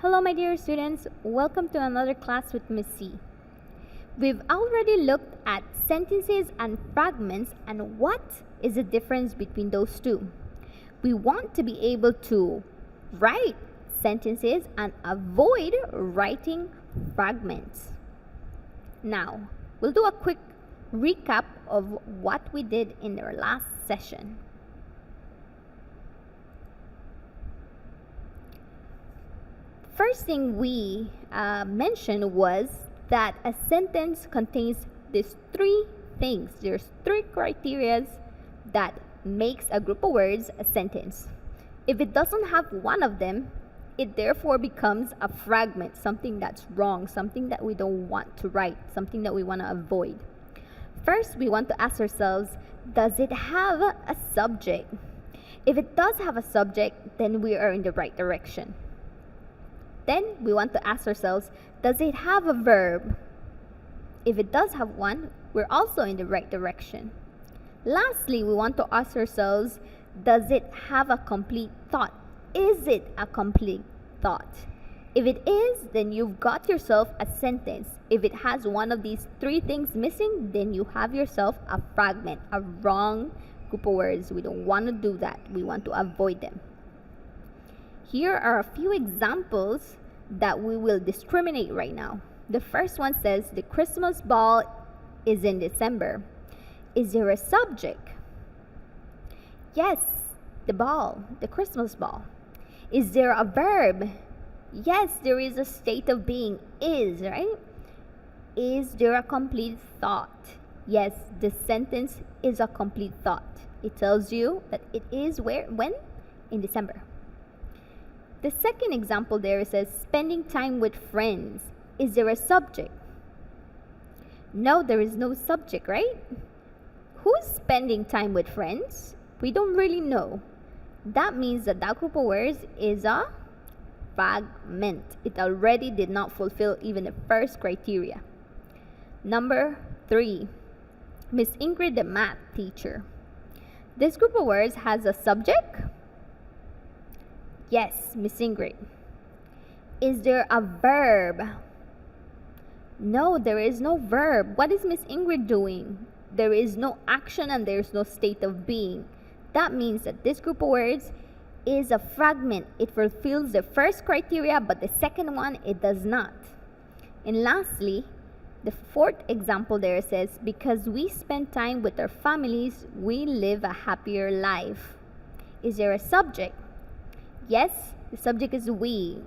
Hello my dear students, welcome to another class with Miss C. We've already looked at sentences and fragments and what is the difference between those two. We want to be able to write sentences and avoid writing fragments. Now, we'll do a quick recap of what we did in our last session. First thing we mentioned was that a sentence contains these three things. There's three criteria that makes a group of words a sentence. If it doesn't have one of them, it therefore becomes a fragment, something that's wrong, something that we don't want to write, something that we want to avoid. First, we want to ask ourselves, does it have a subject? If it does have a subject, then we are in the right direction. Then we want to ask ourselves, does it have a verb? If it does have one, we're also in the right direction. Lastly, we want to ask ourselves, does it have a complete thought? Is it a complete thought? If it is, then you've got yourself a sentence. If it has one of these three things missing, then you have yourself a fragment, a wrong group of words. We don't want to do that. We want to avoid them. Here are a few examples that we will discriminate right now. The first one says the Christmas ball is in December. Is there a subject? Yes, the ball, the Christmas ball. Is there a verb? Yes, there is a state of being, is, right? Is there a complete thought? Yes, the sentence is a complete thought. It tells you that it is when? In December. The second example there says spending time with friends. Is there a subject? No, there is no subject, right? Who's spending time with friends? We don't really know. That means that group of words is a fragment. It already did not fulfill even the first criteria. Number 3, Miss Ingrid, the math teacher. This group of words has a subject. Yes, Miss Ingrid. Is there a verb? No, there is no verb. What is Miss Ingrid doing? There is no action and there is no state of being. That means that this group of words is a fragment. It fulfills the first criteria, but the second one, it does not. And lastly, the fourth example there says, because we spend time with our families, we live a happier life. Is there a subject? Yes, the subject is we.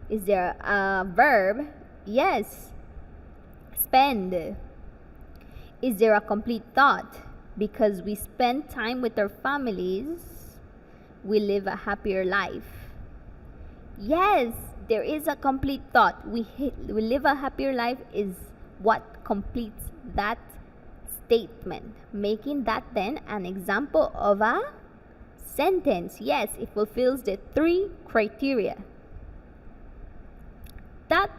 Is there a verb? Yes, spend. Is there a complete thought? Because we spend time with our families, we live a happier life. Yes, there is a complete thought. We live a happier life is what completes that statement, making that then an example of a sentence. Yes, it fulfills the three criteria. That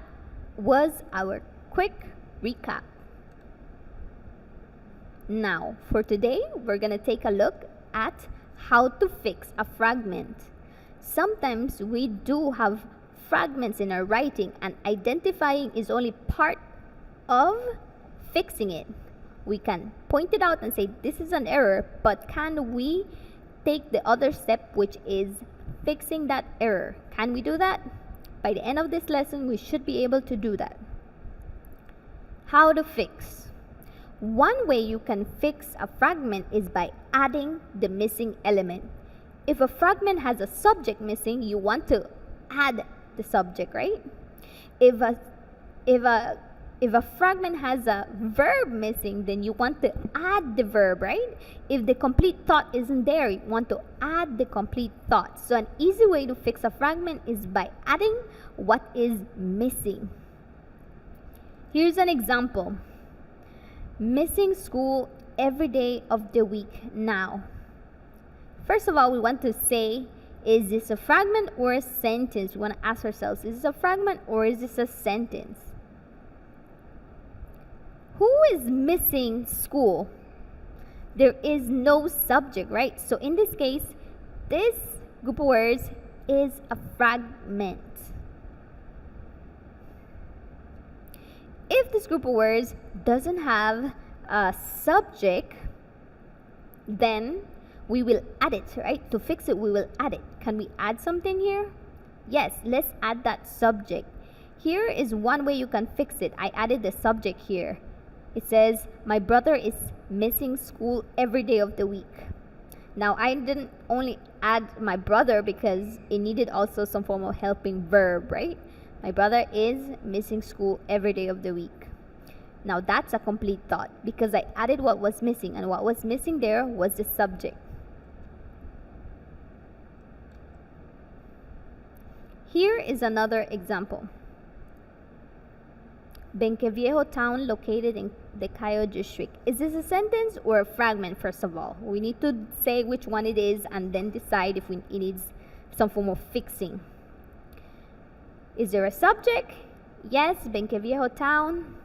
was our quick recap. Now, for today, we're going to take a look at how to fix a fragment. Sometimes we do have fragments in our writing, and identifying is only part of fixing it. We can point it out and say, this is an error, but can we take the other step, which is fixing that error? Can we do that? By the end of this lesson, we should be able to do that. How to fix? One way you can fix a fragment is by adding the missing element. If a fragment has a subject missing, you want to add the subject, right? If a fragment has a verb missing, then you want to add the verb, right? If the complete thought isn't there, you want to add the complete thought. So an easy way to fix a fragment is by adding what is missing. Here's an example. Missing school every day of the week now. First of all, we want to say, is this a fragment or a sentence? We want to ask ourselves, is this a fragment or is this a sentence? Who is missing school? There is no subject, right? So in this case, this group of words is a fragment. If this group of words doesn't have a subject, then we will add it, right? To fix it, we will add it. Can we add something here? Yes, let's add that subject. Here is one way you can fix it. I added the subject here. It says, my brother is missing school every day of the week. Now, I didn't only add my brother because it needed also some form of helping verb, right? My brother is missing school every day of the week. Now, that's a complete thought because I added what was missing, and what was missing there was the subject. Here is another example. Benqueviejo town located in the Cayo district. Is this a sentence or a fragment, first of all? We need to say which one it is and then decide if it needs some form of fixing. Is there a subject? Yes, Benqueviejo town.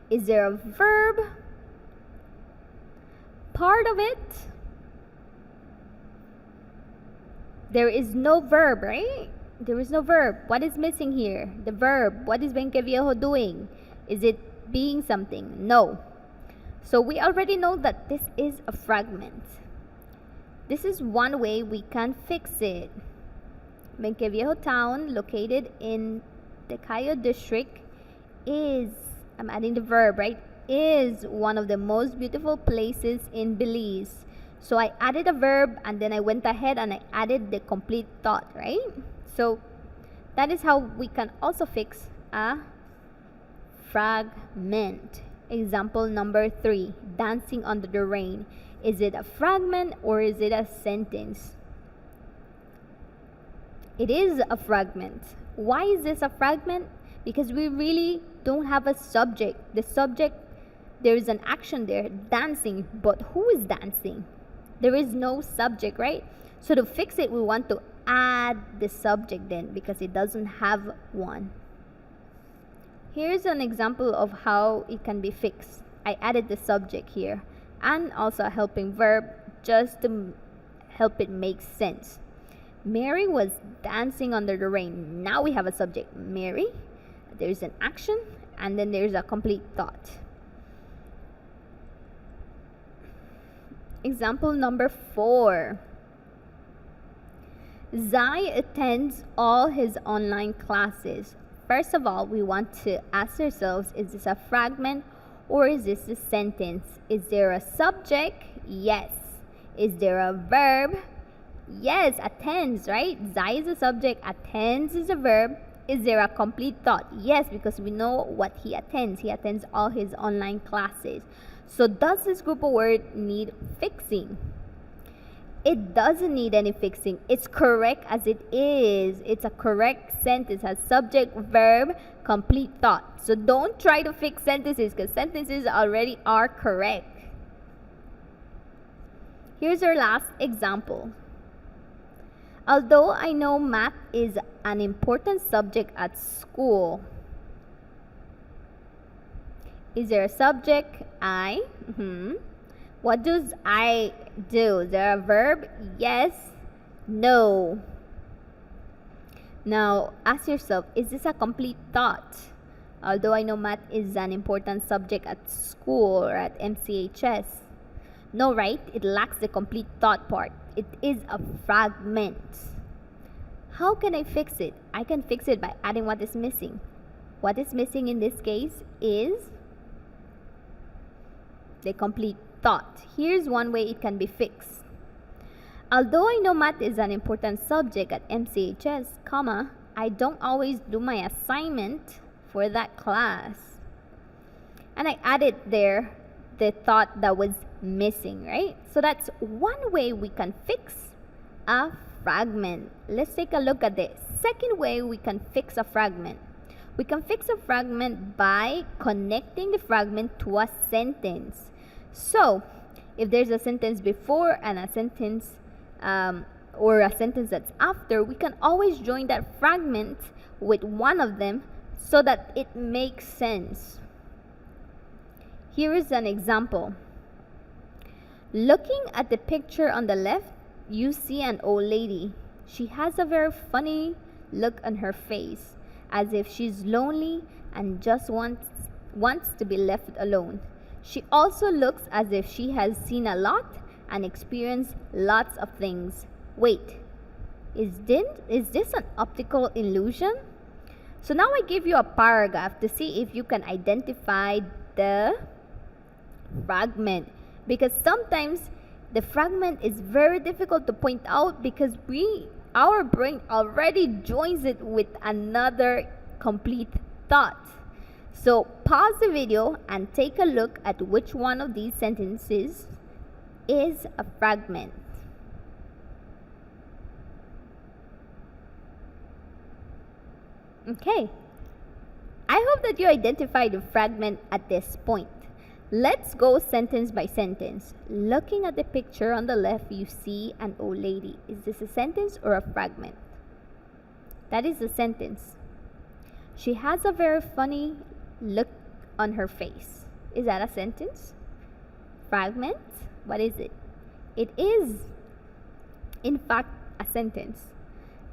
Is there a verb? Part of it? There is no verb, right? There is no verb. What is missing here? The verb. What is Benqueviejo doing? Is it being something? No. So we already know that this is a fragment. This is one way we can fix it. Benqueviejo town, located in the Cayo district, is, I'm adding the verb, right? Is one of the most beautiful places in Belize. So I added a verb and then I went ahead and I added the complete thought, right? So that is how we can also fix a fragment. Example number 3, dancing under the rain. Is it a fragment or is it a sentence? It is a fragment. Why is this a fragment? Because we really don't have a subject. The subject, there is an action there, dancing, but who is dancing? There is no subject, right? So to fix it, we want to add the subject then because it doesn't have one. Here's an example of how it can be fixed. I added the subject here and also a helping verb just to help it make sense. Mary was dancing under the rain. Now we have a subject, Mary. There's an action and then there's a complete thought. Example number 4. Zai attends all his online classes. First of all, we want to ask ourselves, is this a fragment or is this a sentence? Is there a subject? Yes. Is there a verb? Yes, attends, right? Zai is a subject, attends is a verb. Is there a complete thought? Yes, because we know what he attends. He attends all his online classes. So does this group of words need fixing? It doesn't need any fixing. It's correct as it is. It's a correct sentence, has subject, verb, complete thought. So don't try to fix sentences because sentences already are correct. Here's our last example. Although I know math is an important subject at school. Is there a subject? I. What does I do? Is there a verb? Yes. No. Now ask yourself, is this a complete thought? Although I know math is an important subject at school or at MCHS. No, right? It lacks the complete thought part. It is a fragment. How can I fix it? I can fix it by adding what is missing. What is missing in this case is the complete thought. Here's one way it can be fixed. Although I know math is an important subject at MCHS, comma, I don't always do my assignment for that class. And I added there the thought that was missing, right? So that's one way we can fix a fragment. Let's take a look at the second way we can fix a fragment. We can fix a fragment by connecting the fragment to a sentence. So if there's a sentence before and a sentence or a sentence that's after, we can always join that fragment with one of them so that it makes sense. Here is an example. Looking at the picture on the left, you see an old lady. She has a very funny look on her face. as if she's lonely and just wants to be left alone. She also looks as if she has seen a lot and experienced lots of things. Wait, is this an optical illusion? So now I give you a paragraph to see if you can identify the fragment, because sometimes the fragment is very difficult to point out because our brain already joins it with another complete thought. So pause the video and take a look at which one of these sentences is a fragment. Okay, I hope that you identified the fragment at this point. Let's go sentence by sentence. Looking at the picture on the left, you see an old lady. Is this a sentence or a fragment? That is a sentence. She has a very funny look on her face. Is that a sentence? Fragment? What is it? It is, in fact, a sentence.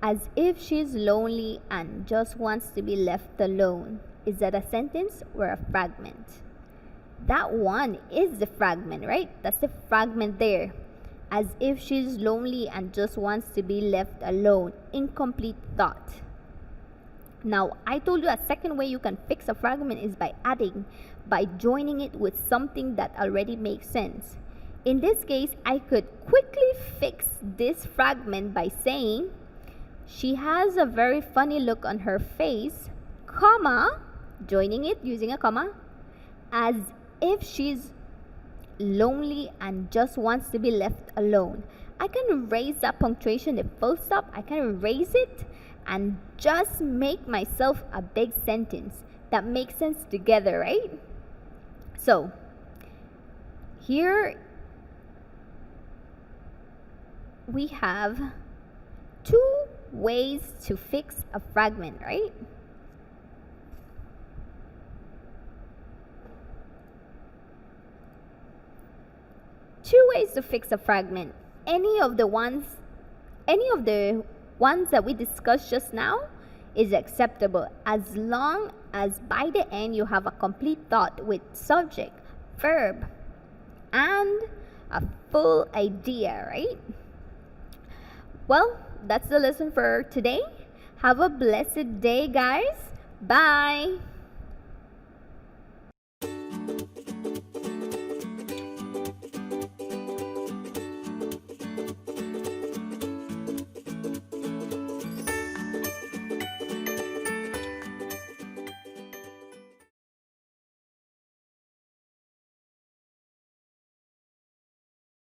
As if she's lonely and just wants to be left alone. Is that a sentence or a fragment? That one is the fragment, right? That's the fragment there. As if she's lonely and just wants to be left alone. Incomplete thought. Now, I told you a second way you can fix a fragment is by joining it with something that already makes sense. In this case, I could quickly fix this fragment by saying, she has a very funny look on her face, comma, joining it using a comma, as if she's lonely and just wants to be left alone. I can erase that punctuation, the full stop, I can erase it and just make myself a big sentence that makes sense together, right? So, here we have two ways to fix a fragment, right? Two ways to fix a fragment. Any of the ones that we discussed just now is acceptable as long as by the end you have a complete thought with subject, verb, and a full idea, right? Well, that's the lesson for today. Have a blessed day, guys. Bye.